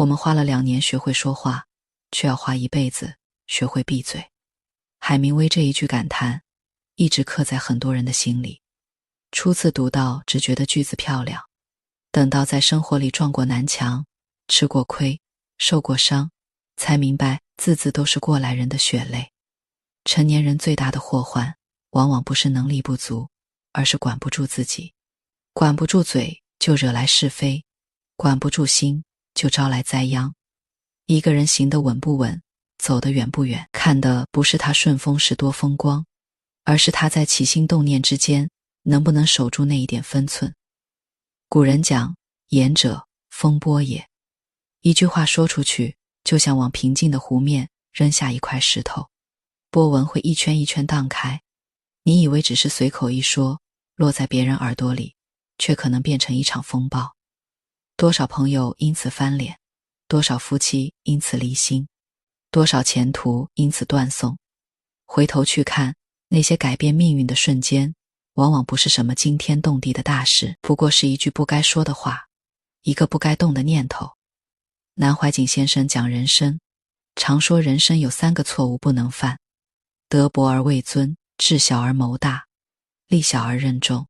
我们花了2年学会说话，却要花一辈子学会闭嘴。海明威这一句感叹一直刻在很多人的心里。初次读到只觉得句子漂亮，等到在生活里撞过南墙，吃过亏，受过伤，才明白字字都是过来人的血泪。成年人最大的祸患往往不是能力不足，而是管不住自己。管不住嘴就惹来是非，管不住心就招来灾殃。一个人行得稳不稳，走得远不远，看的不是他顺风时多风光，而是他在起心动念之间能不能守住那一点分寸。古人讲，言者风波也。一句话说出去，就像往平静的湖面扔下一块石头，波纹会一圈一圈荡开。你以为只是随口一说，落在别人耳朵里，却可能变成一场风暴。多少朋友因此翻脸，多少夫妻因此离心，多少前途因此断送。回头去看，那些改变命运的瞬间，往往不是什么惊天动地的大事，不过是一句不该说的话，一个不该动的念头。南怀瑾先生讲人生，常说人生有3个错误不能犯：德薄而位尊，智小而谋大，力小而任重。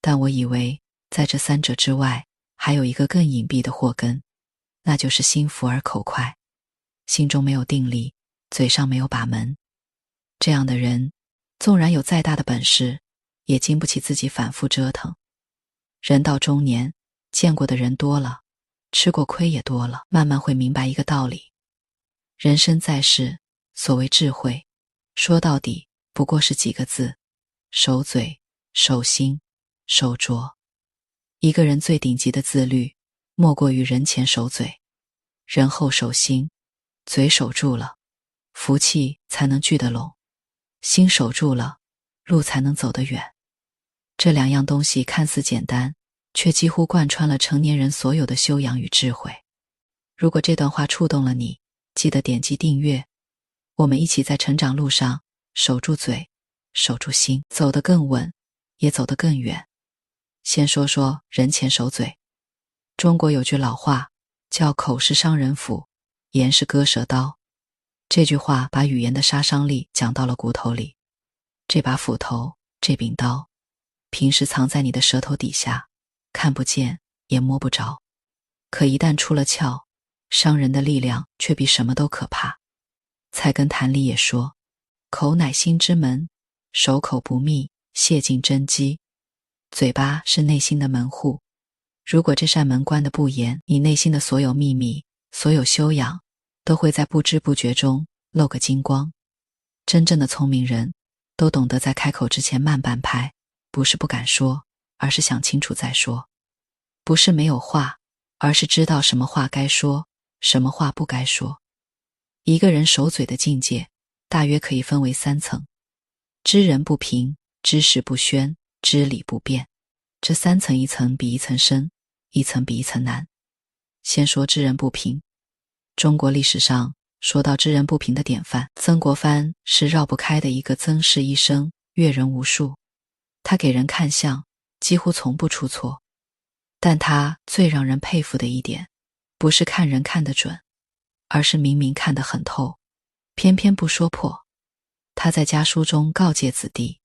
但我以为在这3者之外，还有一个更隐蔽的祸根，那就是心浮而口快，心中没有定力，嘴上没有把门。这样的人，纵然有再大的本事，也经不起自己反复折腾。人到中年，见过的人多了，吃过亏也多了，慢慢会明白一个道理：人生在世，所谓智慧，说到底不过是几个字：守嘴、守心、守拙。一个人最顶级的自律，莫过于人前守嘴，人后守心。嘴守住了，福气才能聚得拢；心守住了，路才能走得远。这2样东西看似简单，却几乎贯穿了成年人所有的修养与智慧。如果这段话触动了你，记得点击订阅，我们一起在成长路上守住嘴，守住心，走得更稳，也走得更远。先说说人前守嘴。中国有句老话叫口是伤人斧，言是割舌刀。这句话把语言的杀伤力讲到了骨头里。这把斧头，这柄刀，平时藏在你的舌头底下，看不见也摸不着，可一旦出了鞘，伤人的力量却比什么都可怕。菜根谭里也说，口乃心之门，守口不密，泄尽真机。嘴巴是内心的门户，如果这扇门关得不严，你内心的所有秘密，所有修养，都会在不知不觉中漏个精光。真正的聪明人，都懂得在开口之前慢半拍，不是不敢说，而是想清楚再说。不是没有话，而是知道什么话该说，什么话不该说。一个人守嘴的境界，大约可以分为3层：知人不评，知事不宣，知理不辩。这3层一层比一层深，一层比一层难。先说知人不评。中国历史上说到知人不评的典范，曾国藩是绕不开的一个曾氏医生，阅人无数。他给人看相，几乎从不出错。但他最让人佩服的一点，不是看人看得准，而是明明看得很透，偏偏不说破。他在家书中告诫子弟，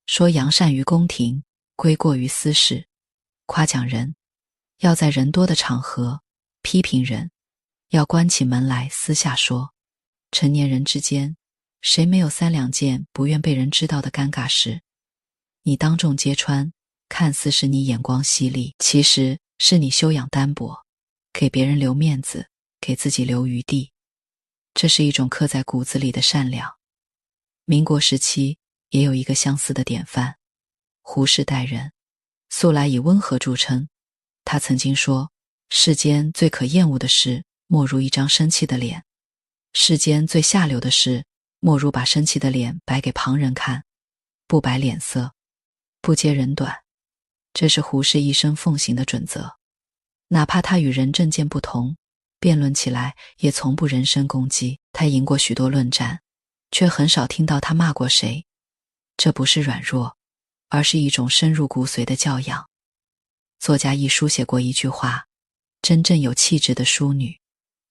说扬善于宫廷，归过于私事。夸奖人，要在人多的场合；批评人，要关起门来私下说。成年人之间，谁没有3两件不愿被人知道的尴尬事？你当众揭穿，看似是你眼光犀利，其实是你修养单薄，给别人留面子，给自己留余地。这是一种刻在骨子里的善良。民国时期也有一个相似的典范，胡适待人素来以温和著称。他曾经说，世间最可厌恶的事，莫如一张生气的脸；世间最下流的事，莫如把生气的脸摆给旁人看，不摆脸色，不揭人短。这是胡适一生奉行的准则。哪怕他与人政见不同，辩论起来也从不人身攻击。他赢过许多论战，却很少听到他骂过谁。这不是软弱，而是一种深入骨髓的教养。作家亦书写过一句话，真正有气质的淑女，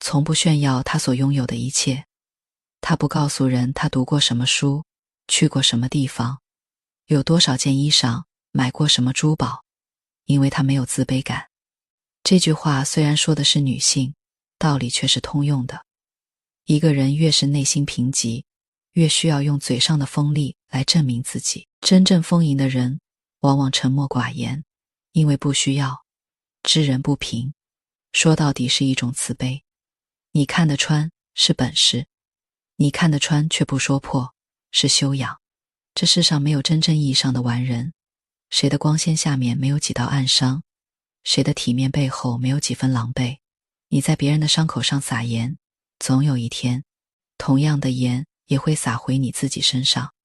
从不炫耀他所拥有的一切。他不告诉人他读过什么书，去过什么地方，有多少件衣裳，买过什么珠宝，因为他没有自卑感。这句话虽然说的是女性，道理却是通用的。一个人越是内心贫瘠，越需要用嘴上的锋利来证明自己。真正丰盈的人往往沉默寡言，因为不需要。知人不评，说到底是一种慈悲。你看得穿是本事，你看得穿却不说破是修养。这世上没有真正意义上的完人，谁的光鲜下面没有几道暗伤，谁的体面背后没有几分狼狈。你在别人的伤口上撒盐，总有一天，同样的盐也会撒回你自己身上。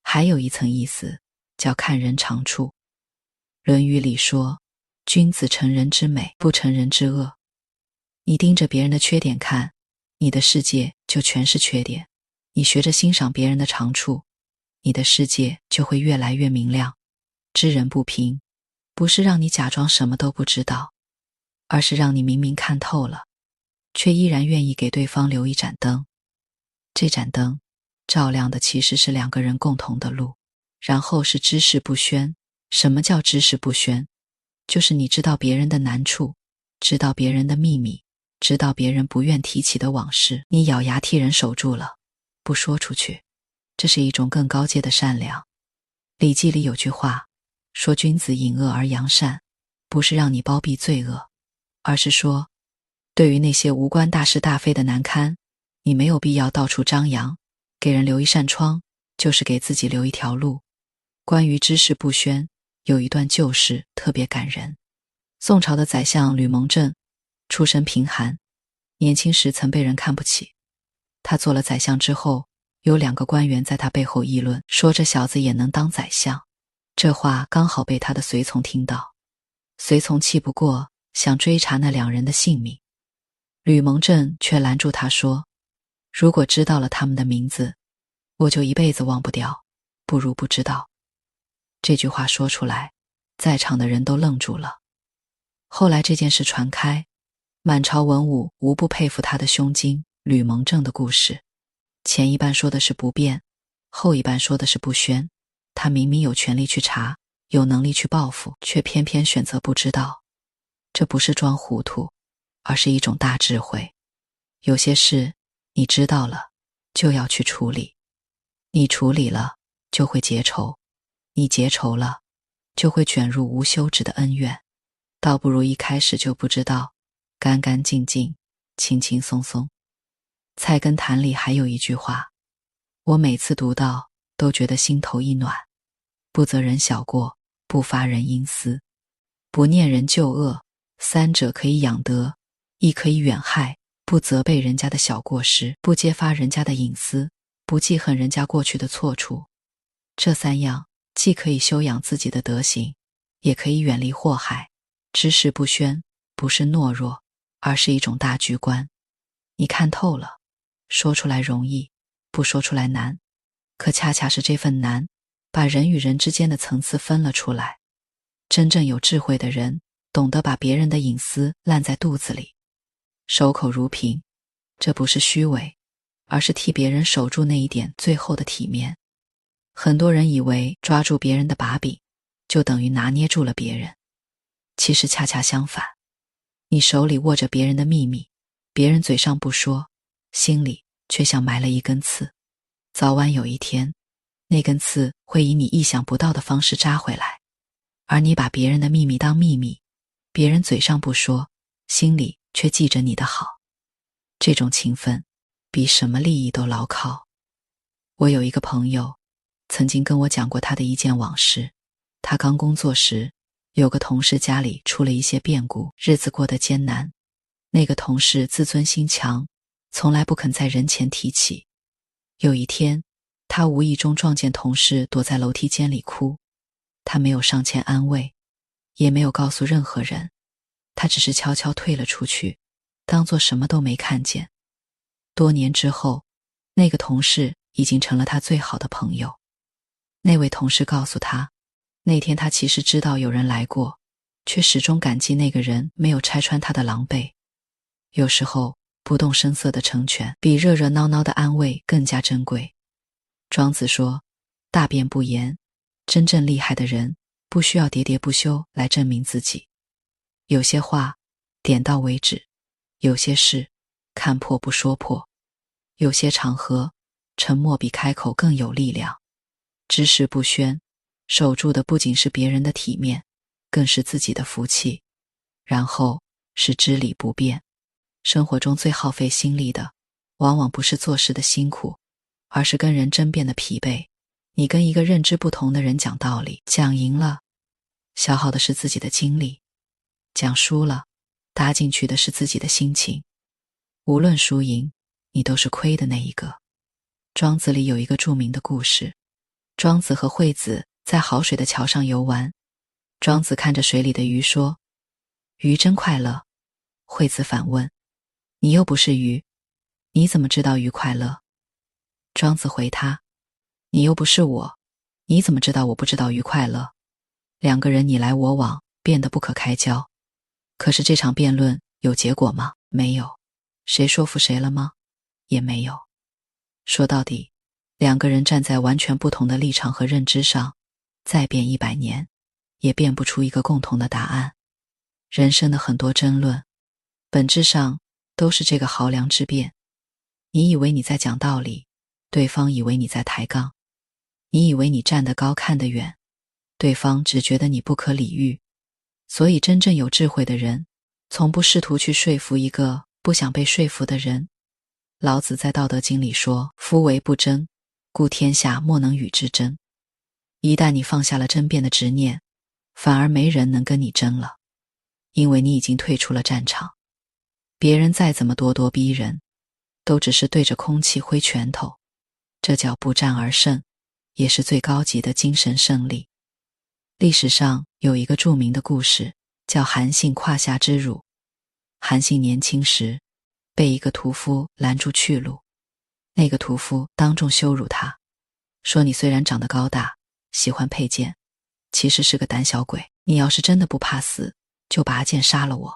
还有一层意思，叫看人长处。论语里说，君子成人之美，不成人之恶。你盯着别人的缺点看，你的世界就全是缺点；你学着欣赏别人的长处，你的世界就会越来越明亮。知人不评，不是让你假装什么都不知道，而是让你明明看透了，却依然愿意给对方留一盏灯。这盏灯照亮的其实是两个人共同的路。然后是知识不宣。什么叫知识不宣？就是你知道别人的难处，知道别人的秘密，知道别人不愿提起的往事，你咬牙替人守住了，不说出去。这是一种更高阶的善良。礼记里有句话说，君子隐恶而扬善，不是让你包庇罪恶，而是说，对于那些无关大是大非的难堪，你没有必要到处张扬，给人留一扇窗，就是给自己留一条路。关于知识不宣，有一段旧事特别感人。宋朝的宰相吕蒙正出身贫寒，年轻时曾被人看不起。他做了宰相之后，有2个官员在他背后议论，说这小子也能当宰相。这话刚好被他的随从听到，随从气不过，想追查那2人的性命。吕蒙正却拦住他说，如果知道了他们的名字，我就一辈子忘不掉，不如不知道。这句话说出来，在场的人都愣住了。后来这件事传开，满朝文武无不佩服他的胸襟。吕蒙正的故事，前一半说的是不变，后一半说的是不宣。他明明有权利去查，有能力去报复，却偏偏选择不知道。这不是装糊涂，而是一种大智慧。有些事你知道了，就要去处理。你处理了，就会结仇。你结仇了，就会卷入无休止的恩怨。倒不如一开始就不知道，干干净净，轻轻松松。菜根谭里还有一句话，我每次读到都觉得心头一暖。不责人小过，不发人阴私，不念人旧恶，三者可以养德，亦可以远害。不责备人家的小过失，不揭发人家的隐私，不记恨人家过去的错处。这3样既可以修养自己的德行，也可以远离祸害。知识不宣不是懦弱，而是一种大局观。你看透了，说出来容易，不说出来难。可恰恰是这份难，把人与人之间的层次分了出来。真正有智慧的人，懂得把别人的隐私烂在肚子里，守口如瓶。这不是虚伪，而是替别人守住那一点最后的体面。很多人以为抓住别人的把柄，就等于拿捏住了别人。其实恰恰相反，你手里握着别人的秘密，别人嘴上不说，心里却像埋了一根刺。早晚有一天，那根刺会以你意想不到的方式扎回来。而你把别人的秘密当秘密，别人嘴上不说，心里却记着你的好。这种情分，比什么利益都牢靠。我有一个朋友，曾经跟我讲过他的一件往事。他刚工作时，有个同事家里出了一些变故，日子过得艰难。那个同事自尊心强，从来不肯在人前提起。有一天，他无意中撞见同事躲在楼梯间里哭，他没有上前安慰，也没有告诉任何人，他只是悄悄退了出去，当作什么都没看见。多年之后，那个同事已经成了他最好的朋友。那位同事告诉他，那天他其实知道有人来过，却始终感激那个人没有拆穿他的狼狈。有时候不动声色的成全，比热热闹闹的安慰更加珍贵。庄子说，大辩不言，真正厉害的人不需要喋喋不休来证明自己。有些话点到为止，有些事看破不说破，有些场合沉默比开口更有力量。知识不宣，守住的不仅是别人的体面，更是自己的福气。然后是知理不辩。生活中最耗费心力的，往往不是做事的辛苦，而是跟人争辩的疲惫。你跟一个认知不同的人讲道理，讲赢了，消耗的是自己的精力；讲输了，搭进去的是自己的心情。无论输赢，你都是亏的那一个。庄子里有一个著名的故事，庄子和惠子在好水的桥上游玩，庄子看着水里的鱼说，鱼真快乐。惠子反问，你又不是鱼，你怎么知道鱼快乐？庄子回他，你又不是我，你怎么知道我不知道鱼快乐？两个人你来我往，辩得不可开交。可是这场辩论有结果吗？没有。谁说服谁了吗？也没有。说到底，两个人站在完全不同的立场和认知上，再辩100年，也辩不出一个共同的答案。人生的很多争论，本质上都是这个濠梁之辩。你以为你在讲道理，对方以为你在抬杠；你以为你站得高看得远，对方只觉得你不可理喻。所以真正有智慧的人，从不试图去说服一个不想被说服的人。老子在《道德经》里说，夫唯不争，故天下莫能与之争。一旦你放下了争辩的执念，反而没人能跟你争了，因为你已经退出了战场。别人再怎么咄咄逼人，都只是对着空气挥拳头，这叫不战而胜，也是最高级的精神胜利。历史上有一个著名的故事，叫韩信胯下之辱。韩信年轻时被一个屠夫拦住去路，那个屠夫当众羞辱他，说你虽然长得高大，喜欢佩剑，其实是个胆小鬼。你要是真的不怕死，就拔剑杀了我；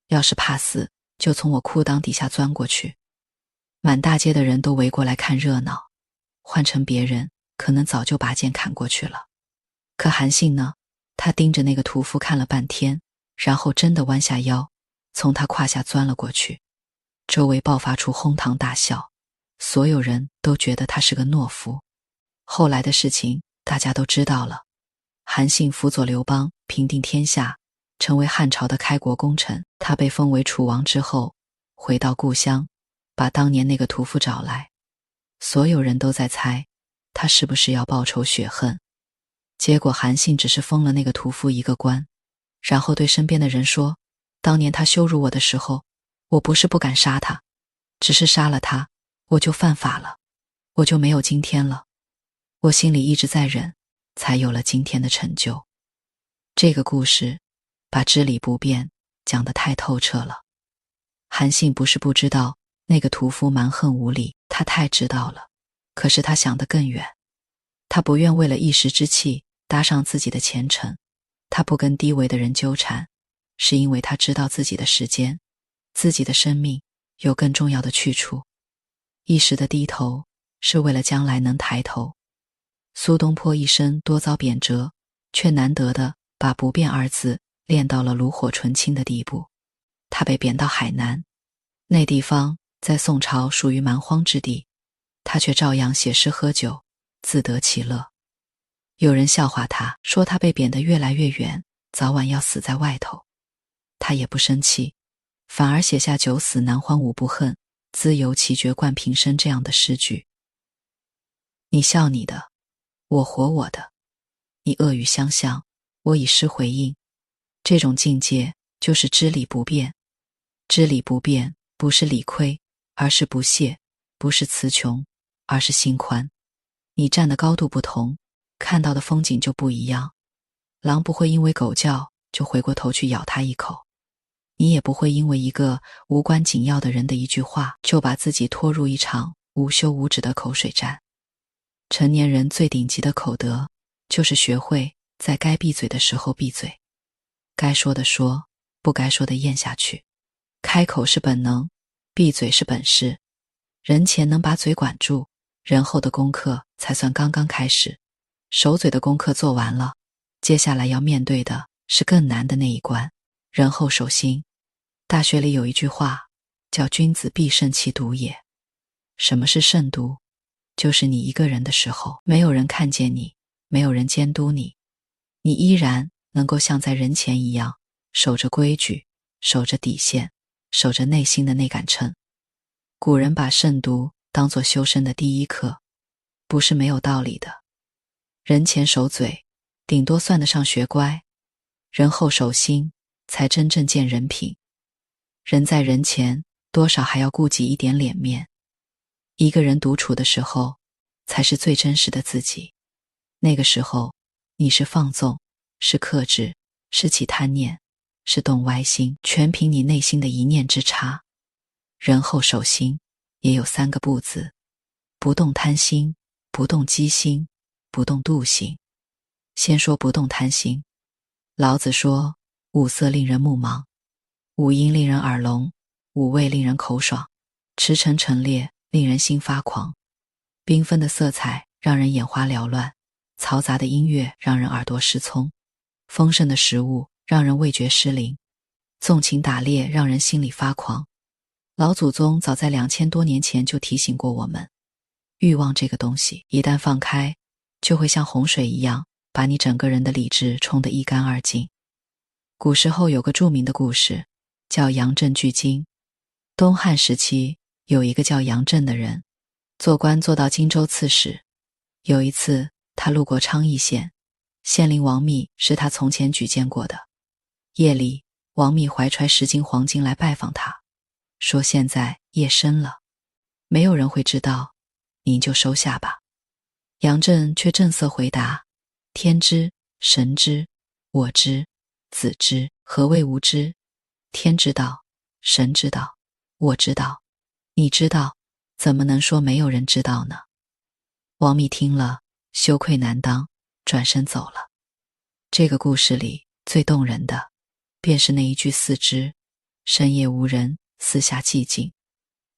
要是怕死，就从我裤裆底下钻过去。满大街的人都围过来看热闹，换成别人，可能早就拔剑砍过去了。可韩信呢？他盯着那个屠夫看了半天，然后真的弯下腰，从他胯下钻了过去。周围爆发出哄堂大笑，所有人都觉得他是个懦夫。后来的事情大家都知道了，韩信辅佐刘邦平定天下，成为汉朝的开国功臣。他被封为楚王之后，回到故乡，把当年那个屠夫找来。所有人都在猜，他是不是要报仇雪恨。结果韩信只是封了那个屠夫一个官，然后对身边的人说，当年他羞辱我的时候，我不是不敢杀他，只是杀了他，我就犯法了，我就没有今天了。我心里一直在忍，才有了今天的成就。这个故事把知理不辩讲得太透彻了。韩信不是不知道那个屠夫蛮横无理，他太知道了，可是他想得更远。他不愿为了一时之气搭上自己的前程，他不跟低微的人纠缠，是因为他知道自己的时间，自己的生命有更重要的去处。一时的低头，是为了将来能抬头。苏东坡一生多遭贬谪，却难得的把不变二字练到了炉火纯青的地步。他被贬到海南，那地方在宋朝属于蛮荒之地，他却照样写诗喝酒，自得其乐。有人笑话他，说他被贬得越来越远，早晚要死在外头。他也不生气，反而写下九死难欢无不恨，自由其绝冠平生这样的诗句。你笑你的，我活我的，你恶语相向，我以诗回应。这种境界就是知理不辩。知理不辩不是理亏，而是不屑；不是词穷，而是心宽。你站的高度不同，看到的风景就不一样。狼不会因为狗叫就回过头去咬它一口，你也不会因为一个无关紧要的人的一句话，就把自己拖入一场无休无止的口水战。成年人最顶级的口德，就是学会在该闭嘴的时候闭嘴，该说的说，不该说的咽下去。开口是本能，闭嘴是本事，人前能把嘴管住，人后的功课才算刚刚开始。守嘴的功课做完了，接下来要面对的是更难的那一关，人后守心。大学里有一句话叫君子必慎其独也。什么是慎独？就是你一个人的时候，没有人看见你，没有人监督你，你依然能够像在人前一样守着规矩，守着底线，守着内心的那杆秤。古人把慎独当作修身的第一课，不是没有道理的。人前守嘴，顶多算得上学乖，人后守心，才真正见人品。人在人前，多少还要顾及一点脸面。一个人独处的时候，才是最真实的自己。那个时候，你是放纵，是克制，是起贪念，是动歪心，全凭你内心的一念之差。人后守心，也有3个不字：不动贪心，不动机心，不动妒心。先说不动贪心。老子说，五色令人目盲，五音令人耳聋，五味令人口爽，驰骋陈列令人心发狂。缤纷的色彩让人眼花缭乱，嘈杂的音乐让人耳朵失聪，丰盛的食物让人味觉失灵，纵情打猎让人心里发狂。老祖宗早在2000多年前就提醒过我们，欲望这个东西一旦放开，就会像洪水一样把你整个人的理智冲得一干二净。古时候有个著名的故事叫杨震拒金。东汉时期有一个叫杨震的人，做官做到荆州刺史。有一次他路过昌邑县，县令王密是他从前举荐过的。夜里，王密怀揣10斤黄金来拜访他，说现在夜深了，没有人会知道，您就收下吧。杨震却正色回答，天知，神知，我知，子知，何谓无知？天知道，神知道，我知道，你知道，怎么能说没有人知道呢？王密听了，羞愧难当，转身走了。这个故事里最动人的，便是那一句四知。深夜无人，四下寂静，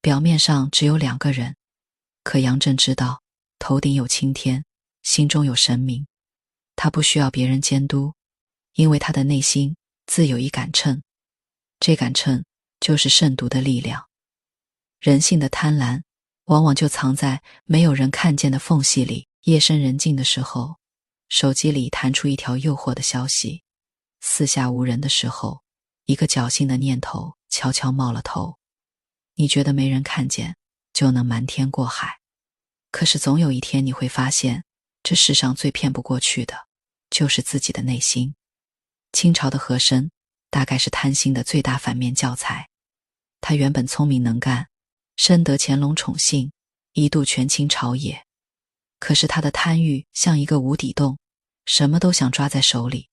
表面上只有2个人，可杨震知道，头顶有青天，心中有神明。他不需要别人监督，因为他的内心自有一杆秤，这杆秤就是慎独的力量。人性的贪婪往往就藏在没有人看见的缝隙里。夜深人静的时候，手机里弹出一条诱惑的消息，四下无人的时候，一个侥幸的念头悄悄冒了头。你觉得没人看见，就能瞒天过海。可是总有一天你会发现，这世上最骗不过去的，就是自己的内心。清朝的和珅大概是贪心的最大反面教材。他原本聪明能干，深得乾隆宠幸，一度权倾朝野。可是他的贪欲像一个无底洞，什么都想抓在手里。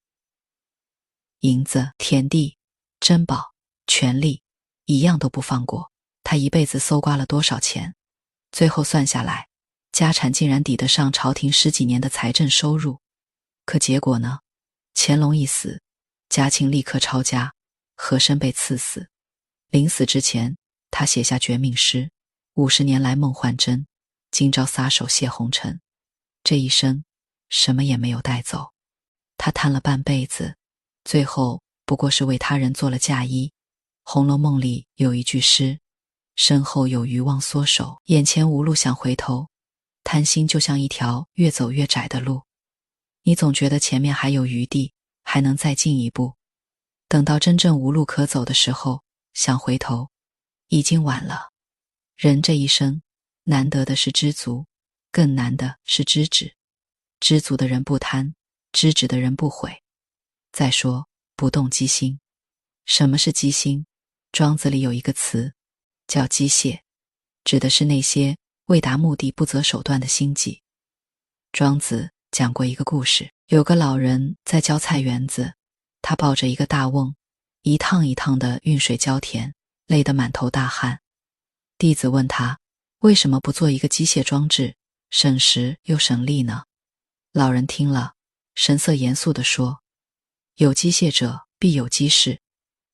银子、田地、珍宝、权力，一样都不放过。他一辈子搜刮了多少钱，最后算下来，家产竟然抵得上朝廷10几年的财政收入。可结果呢？乾隆一死，嘉庆立刻抄家，和珅被赐死。临死之前，他写下绝命诗：50年来梦幻真，今朝撒手谢红尘。这一生什么也没有带走，他贪了半辈子，最后不过是为他人做了嫁衣。红楼梦里有一句诗：身后有余忘缩手，眼前无路想回头。贪心就像一条越走越窄的路，你总觉得前面还有余地，还能再进一步，等到真正无路可走的时候，想回头已经晚了。人这一生难得的是知足，更难的是知止。知足的人不贪，知止的人不悔。再说不动机心。什么是机心？庄子里有一个词叫机械，指的是那些为达目的不择手段的心计。庄子讲过一个故事，有个老人在浇菜园子，他抱着一个大瓮，一趟一趟地运水浇田，累得满头大汗。弟子问他，为什么不做一个机械装置，省时又省力呢？老人听了，神色严肃地说，有机械者必有机事，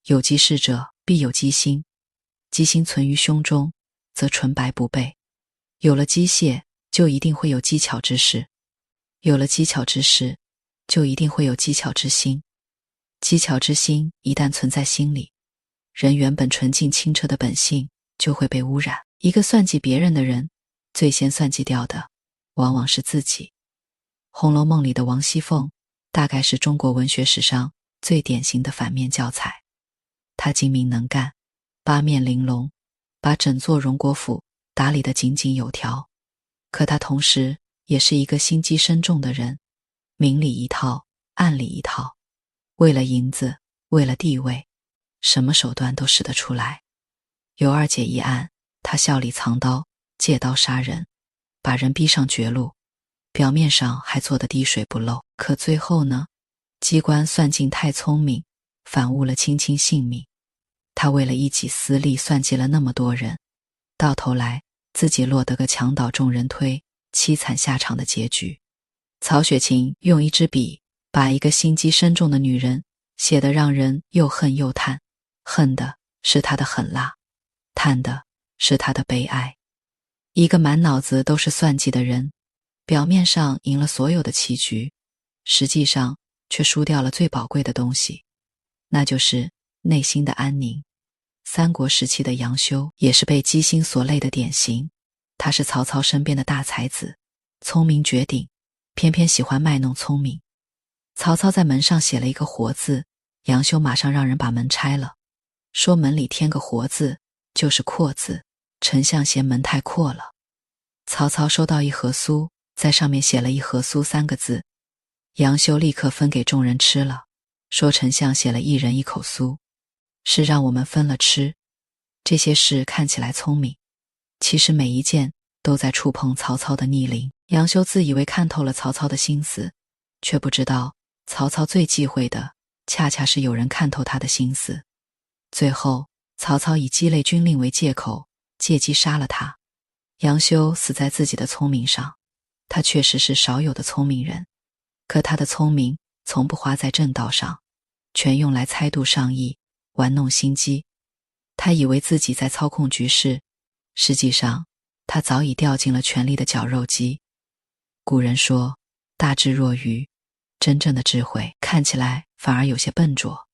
有机事者必有机心。机心存于胸中，则纯白不备。有了机械，就一定会有机巧之事；有了机巧之事，就一定会有机巧之心。机巧之心一旦存在心里，人原本纯净清澈的本性就会被污染。一个算计别人的人，最先算计掉的往往是自己。《红楼梦》里的王熙凤大概是中国文学史上最典型的反面教材。她精明能干，八面玲珑，把整座荣国府打理得井井有条。可她同时也是一个心机深重的人，明里一套，暗里一套，为了银子，为了地位，什么手段都使得出来。尤二姐一案，她笑里藏刀，借刀杀人，把人逼上绝路，表面上还做得滴水不漏。可最后呢，机关算尽太聪明，反误了卿卿性命。他为了一己私利算计了那么多人，到头来自己落得个墙倒众人推，凄惨下场的结局。曹雪芹用一支笔把一个心机深重的女人写得让人又恨又叹，恨的是她的狠辣，叹的是她的悲哀。一个满脑子都是算计的人，表面上赢了所有的棋局，实际上却输掉了最宝贵的东西，那就是内心的安宁。三国时期的杨修也是被机心所累的典型。他是曹操身边的大才子，聪明绝顶，偏偏喜欢卖弄聪明。曹操在门上写了一个活字，杨修马上让人把门拆了，说门里添个活字就是阔字，丞相嫌门太阔了。曹操收到一盒酥，在上面写了一盒酥3个字，杨修立刻分给众人吃了，说丞相写了一人一口酥，是让我们分了吃。这些事看起来聪明，其实每一件都在触碰曹操的逆鳞。杨修自以为看透了曹操的心思，却不知道曹操最忌讳的恰恰是有人看透他的心思。最后曹操以鸡肋军令为借口，借机杀了他。杨修死在自己的聪明上，他确实是少有的聪明人，可他的聪明从不花在正道上，全用来猜度上意，玩弄心机。他以为自己在操控局势，实际上他早已掉进了权力的绞肉机。古人说大智若愚，真正的智慧看起来反而有些笨拙，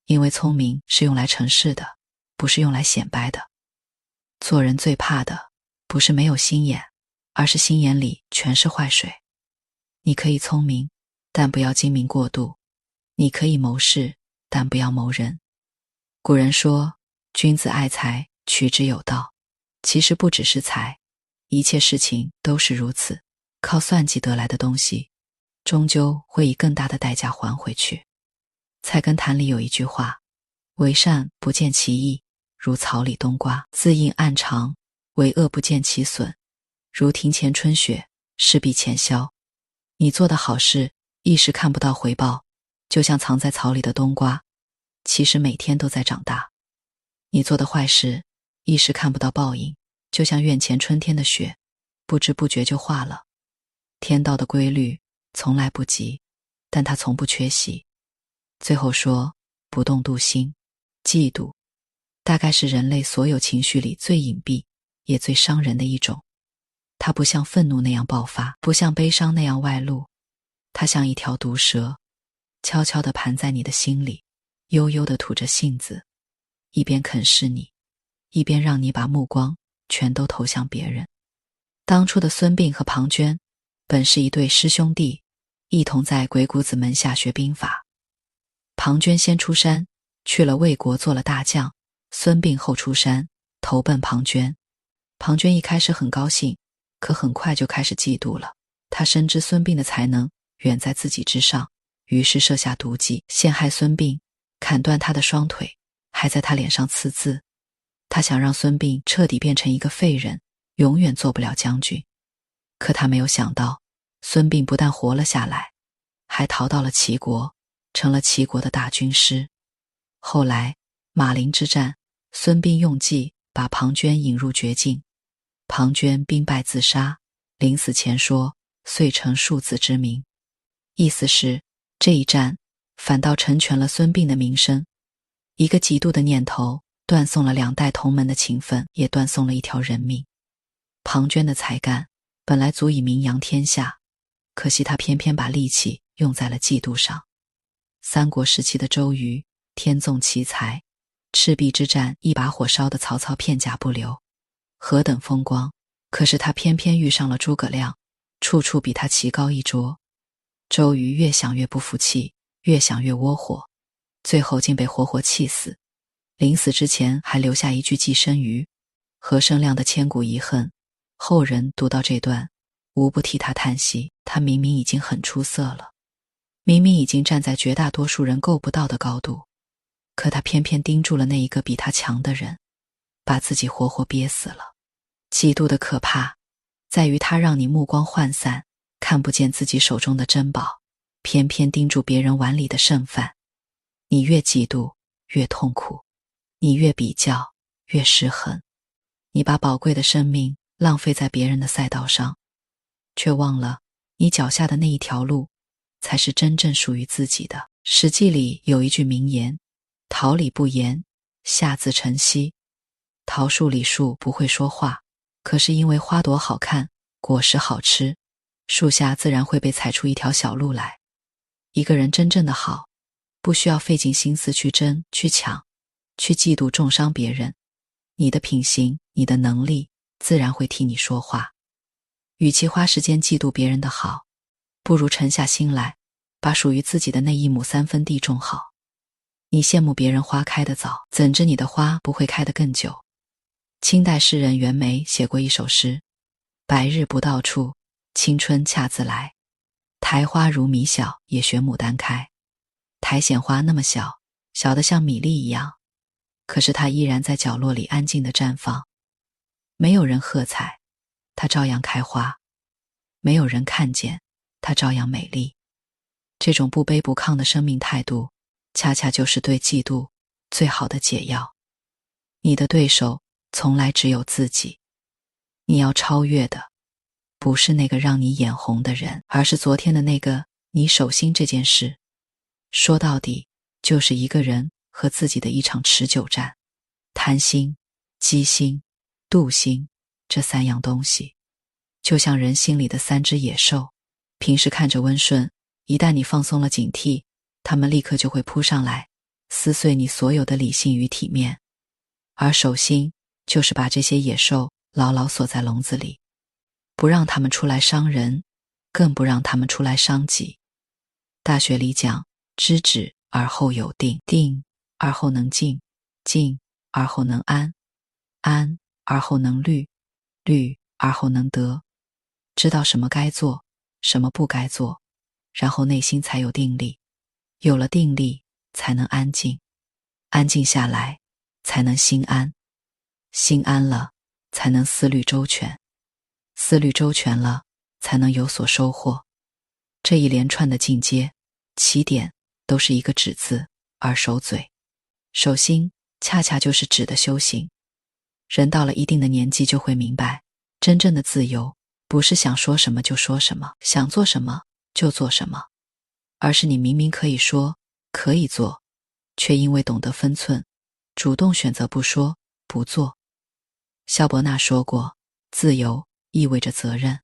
因为聪明是用来成事的，不是用来显摆的。做人最怕的不是没有心眼，而是心眼里全是坏水。你可以聪明，但不要精明过度；你可以谋事，但不要谋人。古人说君子爱财，取之有道，其实不只是财，一切事情都是如此。靠算计得来的东西，终究会以更大的代价还回去。菜根谭里有一句话，为善不见其益，如草里冬瓜，自应暗藏；为恶不见其损，如庭前春雪，势必前消。你做的好事一时看不到回报，就像藏在草里的冬瓜，其实每天都在长大。你做的坏事一时看不到报应，就像院前春天的雪，不知不觉就化了。天道的规律从来不急，但它从不缺席。最后说不动妒心，嫉妒大概是人类所有情绪里最隐蔽也最伤人的一种。它不像愤怒那样爆发，不像悲伤那样外露，它像一条毒蛇，悄悄地盘在你的心里，悠悠地吐着信子，一边啃噬你，一边让你把目光全都投向别人。当初的孙膑和庞涓本是一对师兄弟，一同在鬼谷子门下学兵法。庞涓先出山，去了魏国做了大将，孙膑后出山，投奔庞涓。庞涓一开始很高兴，可很快就开始嫉妒了。他深知孙膑的才能远在自己之上，于是设下毒计，陷害孙膑，砍断他的双腿，还在他脸上刺字。他想让孙膑彻底变成一个废人，永远做不了将军。可他没有想到，孙膑不但活了下来，还逃到了齐国，成了齐国的大军师。后来马陵之战，孙膑用计把庞涓引入绝境，庞涓兵败自杀，临死前说遂成庶子之名，意思是这一战反倒成全了孙膑的名声。一个嫉妒的念头断送了2代同门的情分，也断送了一条人命。庞涓的才干本来足以名扬天下，可惜他偏偏把力气用在了嫉妒上。三国时期的周瑜，天纵奇才，赤壁之战一把火烧的曹操片甲不留，何等风光，可是他偏偏遇上了诸葛亮，处处比他棋高一着。周瑜越想越不服气，越想越窝火，最后竟被活活气死。临死之前还留下一句寄生于何生亮的千古遗恨，后人读到这段无不替他叹息，他明明已经很出色了，明明已经站在绝大多数人够不到的高度，可他偏偏盯住了那一个比他强的人，把自己活活憋死了。嫉妒的可怕在于它让你目光涣散，看不见自己手中的珍宝，偏偏盯住别人碗里的剩饭。你越嫉妒越痛苦，你越比较越失衡。你把宝贵的生命浪费在别人的赛道上，却忘了你脚下的那一条路才是真正属于自己的。史记里有一句名言，桃李不言，下自成蹊。桃树李树不会说话，可是因为花朵好看，果实好吃，树下自然会被踩出一条小路来。一个人真正的好，不需要费尽心思去争、去抢、去嫉妒重伤别人，你的品行、你的能力自然会替你说话。与其花时间嫉妒别人的好，不如沉下心来，把属于自己的那1亩3分地种好。你羡慕别人花开得早，怎知你的花不会开得更久。清代诗人袁枚写过一首诗，白日不到处，青春恰自来。苔花如米小，也学牡丹开。苔藓花那么小，小得像米粒一样，可是它依然在角落里安静地绽放。没有人喝彩，它照样开花；没有人看见，它照样美丽。这种不卑不亢的生命态度，恰恰就是对嫉妒最好的解药。你的对手从来只有自己，你要超越的不是那个让你眼红的人，而是昨天的那个你手心这件事。说到底，就是一个人和自己的一场持久战。贪心、机心、妒心，这3样东西就像人心里的3只野兽，平时看着温顺，一旦你放松了警惕，它们立刻就会扑上来，撕碎你所有的理性与体面。而手心就是把这些野兽牢牢锁在笼子里，不让他们出来伤人，更不让他们出来伤己。大学里讲，知止而后有定，定而后能静，静而后能安，安而后能虑，虑而后能得。知道什么该做，什么不该做，然后内心才有定力，有了定力才能安静，安静下来才能心安，心安了才能思虑周全，思虑周全了才能有所收获。这一连串的进阶，起点都是一个止字，而守嘴、守心恰恰就是止的修行。人到了一定的年纪就会明白，真正的自由不是想说什么就说什么，想做什么就做什么，而是你明明可以说、可以做，却因为懂得分寸，主动选择不说、不做。萧伯纳说过，自由意味着责任。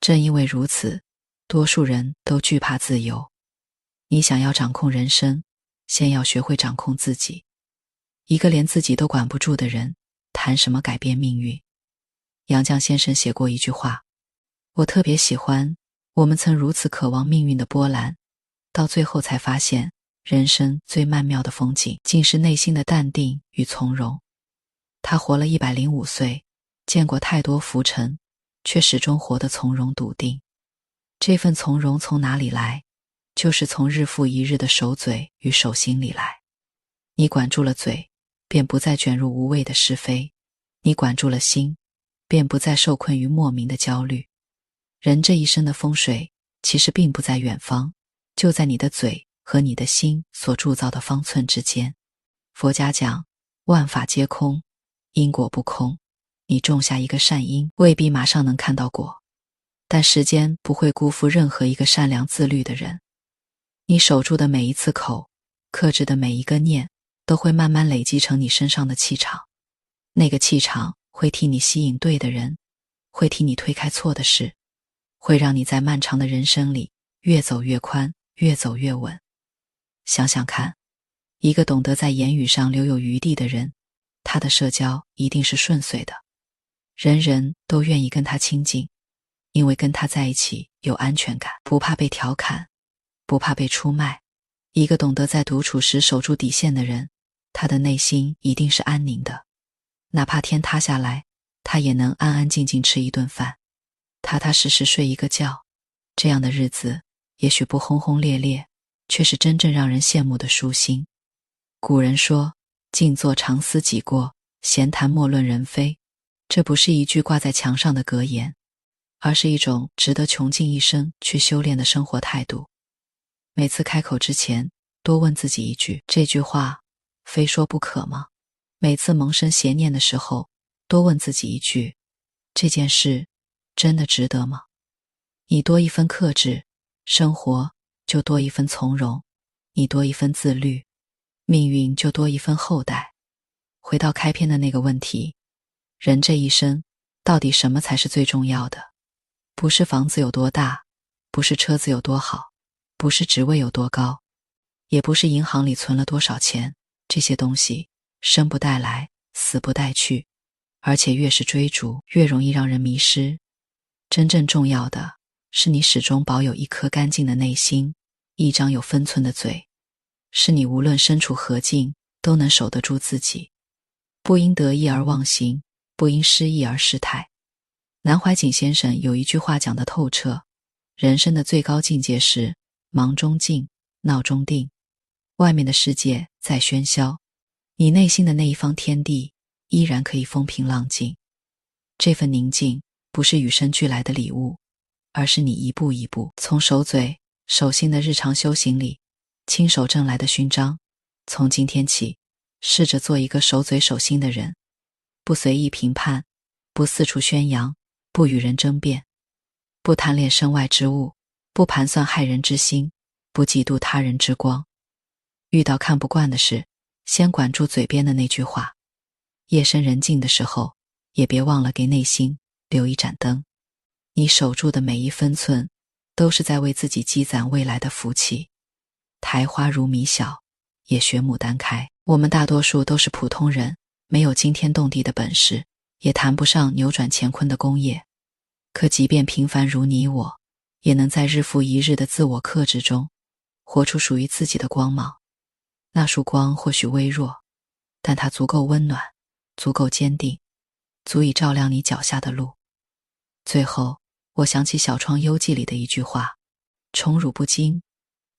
正因为如此，多数人都惧怕自由。你想要掌控人生，先要学会掌控自己。一个连自己都管不住的人，谈什么改变命运？杨绛先生写过一句话，我特别喜欢，我们曾如此渴望命运的波澜，到最后才发现，人生最曼妙的风景，竟是内心的淡定与从容。他活了105岁，见过太多浮沉，却始终活得从容笃定。这份从容从哪里来？就是从日复一日的守嘴与守心里来。你管住了嘴，便不再卷入无谓的是非；你管住了心，便不再受困于莫名的焦虑。人这一生的风水，其实并不在远方，就在你的嘴和你的心所铸造的方寸之间。佛家讲，万法皆空，因果不空。你种下一个善因，未必马上能看到果，但时间不会辜负任何一个善良自律的人。你守住的每一次口，克制的每一个念，都会慢慢累积成你身上的气场。那个气场会替你吸引对的人，会替你推开错的事，会让你在漫长的人生里越走越宽，越走越稳。想想看，一个懂得在言语上留有余地的人，他的社交一定是顺遂的，人人都愿意跟他亲近，因为跟他在一起有安全感，不怕被调侃，不怕被出卖。一个懂得在独处时守住底线的人，他的内心一定是安宁的，哪怕天塌下来，他也能安安静静吃一顿饭，踏踏实实睡一个觉。这样的日子也许不轰轰烈烈，却是真正让人羡慕的舒心。古人说，静坐常思己过，闲谈莫论人非。这不是一句挂在墙上的格言，而是一种值得穷尽一生去修炼的生活态度。每次开口之前，多问自己一句，这句话非说不可吗？每次萌生邪念的时候，多问自己一句，这件事真的值得吗？你多一分克制，生活就多一分从容；你多一分自律，命运就多一分厚待。回到开篇的那个问题，人这一生，到底什么才是最重要的？不是房子有多大，不是车子有多好，不是职位有多高，也不是银行里存了多少钱。这些东西生不带来，死不带去，而且越是追逐，越容易让人迷失。真正重要的是你始终保有一颗干净的内心，一张有分寸的嘴，是你无论身处何境都能守得住自己，不因得意而忘形，不因失意而失态。南怀瑾先生有一句话讲得透彻，人生的最高境界是忙中静，闹中定。外面的世界再喧嚣，你内心的那一方天地依然可以风平浪静。这份宁静不是与生俱来的礼物，而是你一步一步从守嘴守心的日常修行里亲手挣来的勋章。从今天起，试着做一个守嘴守心的人，不随意评判，不四处宣扬，不与人争辩，不贪恋身外之物，不盘算害人之心，不嫉妒他人之光。遇到看不惯的事，先管住嘴边的那句话。夜深人静的时候，也别忘了给内心留一盏灯。你守住的每一分寸，都是在为自己积攒未来的福气。苔花如米小，也学牡丹开。我们大多数都是普通人，没有惊天动地的本事，也谈不上扭转乾坤的功业。可即便平凡如你我，也能在日复一日的自我克制中，活出属于自己的光芒。那束光或许微弱，但它足够温暖，足够坚定，足以照亮你脚下的路。最后，我想起《小窗幽记》里的一句话，宠辱不惊，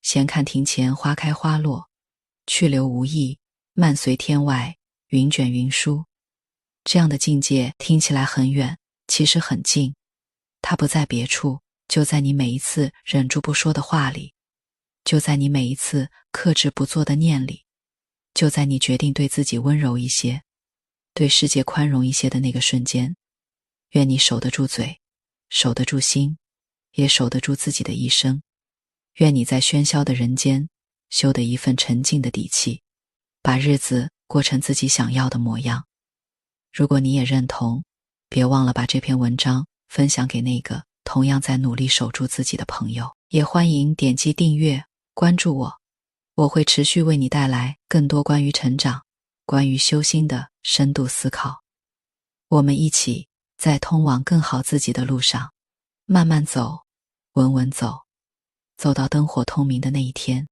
闲看庭前花开花落，去留无意，漫随天外云卷云舒。这样的境界听起来很远，其实很近，它不在别处，就在你每一次忍住不说的话里，就在你每一次克制不做的念里，就在你决定对自己温柔一些，对世界宽容一些的那个瞬间。愿你守得住嘴，守得住心，也守得住自己的一生。愿你在喧嚣的人间修得一份沉静的底气，把日子过成自己想要的模样。如果你也认同，别忘了把这篇文章分享给那个同样在努力守住自己的朋友。也欢迎点击订阅关注我，我会持续为你带来更多关于成长、关于修心的深度思考。我们一起在通往更好自己的路上，慢慢走，稳稳走，走到灯火通明的那一天。